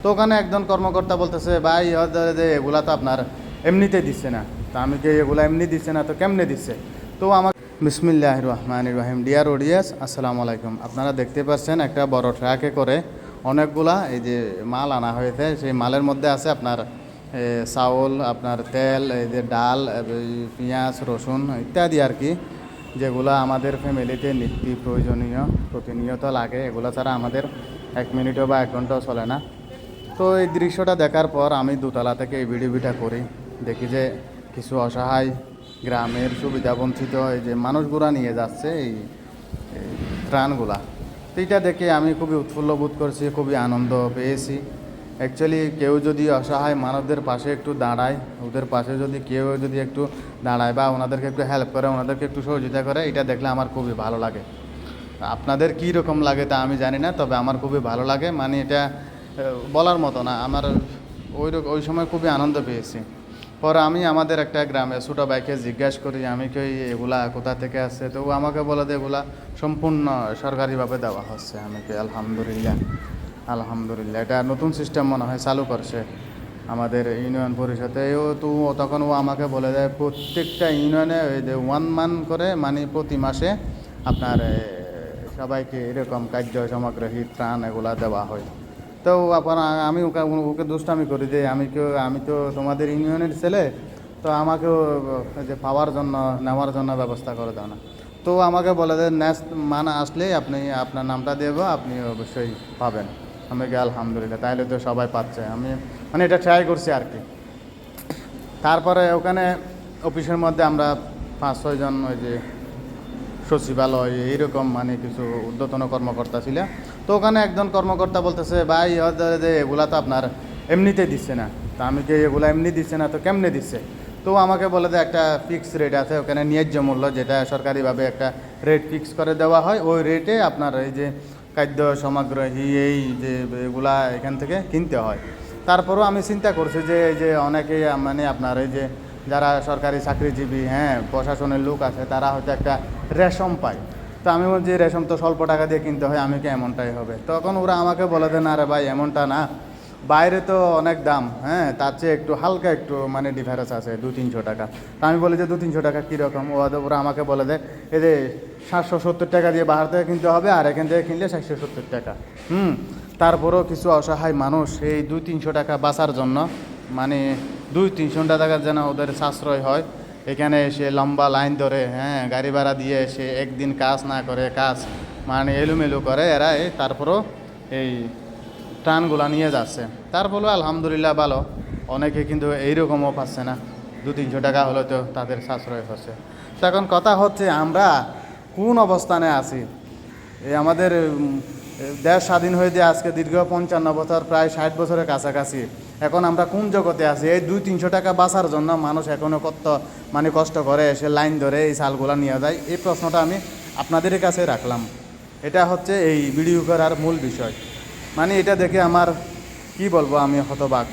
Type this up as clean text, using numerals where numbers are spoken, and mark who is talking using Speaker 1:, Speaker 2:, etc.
Speaker 1: তো ওখানে একজন কর্মকর্তা বলতেছে, ভাই যে এগুলা তো আপনার এমনিতে দিচ্ছে না। তা আমি কি এগুলা এমনি দিচ্ছে না তো কেমনে দিচ্ছে? তো আমার বিসমিল্লাহির রহমানির রহিম। ডিয়ার অডিয়েন্স, আসসালামু আলাইকুম। আপনারা দেখতে পাচ্ছেন একটা বড় ট্রাকে করে অনেকগুলা এই যে মাল আনা হয়েছে। সেই মালের মধ্যে আছে আপনার চাউল, আপনার তেল, এই যে ডাল, পেঁয়াজ, রসুন ইত্যাদি আর কি, যেগুলো আমাদের ফ্যামিলিতে নিত্য প্রয়োজনীয় প্রতিনিয়ত লাগে। এগুলো ছাড়া আমাদের 1 মিনিটও বা 1 ঘন্টাও চলে না। তো এই দৃশ্যটা দেখার পর আমি দোতলা থেকে এই ভিডিওটা করি। দেখি যে কিছু অসহায় গ্রামের সুবিধাবঞ্চিত এই যে মানুষগুলা নিয়ে যাচ্ছে এই ত্রাণগুলা। তো এটা দেখে আমি খুবই উৎফুল্ল বোধ করছি, খুবই আনন্দ পেয়েছি। অ্যাকচুয়ালি কেউ যদি অসহায় মানুষদের পাশে একটু দাঁড়ায়, ওদের পাশে যদি কেউ যদি একটু দাঁড়ায় বা ওনাদেরকে একটু হেল্প করে, ওনাদেরকে একটু সহযোগিতা করে, এটা দেখলে আমার খুবই ভালো লাগে। আপনাদের কী রকম লাগে তা আমি জানি না, তবে আমার খুবই ভালো লাগে। মানে এটা বলার মতো না। আমার ওই সময় খুবই আনন্দ পেয়েছি। পরে আমি আমাদের একটা গ্রামে ছোটো ভাইকে জিজ্ঞাসা করি, আমি কি এগুলা কোথা থেকে আসছে? তো ও আমাকে বলে যে এগুলা সম্পূর্ণ সরকারিভাবে দেওয়া হচ্ছে। আমি কি আলহামদুলিল্লাহ, আলহামদুলিল্লাহ। এটা নতুন সিস্টেম মনে হয় চালু করছে আমাদের ইউনিয়ন পরিষদেও। তো তখন ও আমাকে বলে দেয় প্রত্যেকটা ইউনিয়নে ওই যে 1 মান করে, মানে প্রতি মাসে আপনার সবাইকে এরকম কার্য সামগ্রী ত্রাণ এগুলা দেওয়া হয়। তো আমি ওকে দুষ্টামি করি যে আমি তো তোমাদের ইউনিয়নের ছেলে, তো আমাকেও যে পাওয়ার জন্য নেওয়ার জন্য ব্যবস্থা করে দাও না। তো আমাকে বলে যে নেক্সট মান আসলেই আপনি আপনার নামটা দেব, আপনি অবশ্যই পাবেন। আমি কি আলহামদুলিল্লাহ, তাইলে তো সবাই পাচ্ছে। আমি মানে এটা ট্রাই করছি আর কি। তারপরে ওখানে অফিসের মধ্যে আমরা 5-6 জন ওই যে সচিবালয় এইরকম মানে কিছু ঊর্ধ্বতন কর্মকর্তা ছিল। তো ওখানে একজন কর্মকর্তা বলতেছে, ভাই যে এগুলা তো আপনার এমনিতে দিচ্ছে না। তা আমি কি এগুলা এমনি দিচ্ছে না তো কেমনে দিচ্ছে? তো আমাকে বলে যে একটা ফিক্স রেট আছে ওখানে, ন্যায্য মূল্য, যেটা সরকারিভাবে একটা রেট ফিক্স করে দেওয়া হয়। ওই রেটে আপনার এই যে খাদ্য সামগ্রী এই যে এগুলা এখান থেকে কিনতে হয়। তারপরেও আমি চিন্তা করছি যে এই যে অনেকে মানে আপনার এই যে যারা সরকারি চাকরিজীবী, হ্যাঁ, প্রশাসনের লোক আছে, তারা হয়তো একটা রেশম পায়। তো আমি বলছি রেশম তো স্বল্প টাকা দিয়ে কিনতে হয়, আমি কি এমনটাই হবে? তখন ওরা আমাকে বলে দেন, আরে ভাই এমনটা না, বাইরে তো অনেক দাম, হ্যাঁ, তার চেয়ে একটু হালকা একটু মানে ডিফারেন্স আছে 200-300 টাকা। তা আমি বলি যে 200-300 টাকা কীরকম? ওরা আমাকে বলে দেয় এই যে 770 টাকা দিয়ে বাহার থেকে কিনতে হবে, আর এখান থেকে কিনলে 770 টাকা। তারপরেও কিছু অসহায় মানুষ এই 200-300 টাকা বাঁচার জন্য, মানে 200-300 টাকা যেন ওদের সাশ্রয় হয়, এখানে এসে লম্বা লাইন ধরে, হ্যাঁ, গাড়ি ভাড়া দিয়ে এসে একদিন কাজ না করে, কাজ মানে এলোমেলো করে এরা, তারপরেও এই ত্রাণগুলো নিয়ে যাচ্ছে। তারপরেও আলহামদুলিল্লাহ ভালো, অনেকে কিন্তু এইরকমও পাচ্ছে না, 200-300 টাকা হলে তো তাদের সাশ্রয় হচ্ছে। তো এখন কথা হচ্ছে আমরা কোন অবস্থানে আছি? এই আমাদের দেশ স্বাধীন হয়ে যে আজকে দীর্ঘ 55 বছর, প্রায় 60 বছরের কাছাকাছি, এখন আমরা কোন জগতে আছি? এই 200-300 টাকা বাঁচার জন্য মানুষ এখনও কত মানে কষ্ট করে এসে লাইন ধরে এই চালগুলো নিয়ে যায়। এই প্রশ্নটা আমি আপনাদের কাছে রাখলাম। এটা হচ্ছে এই ভিডিও করার মূল বিষয়। মানে এটা দেখে আমার কি বলবো, আমি হতবাক।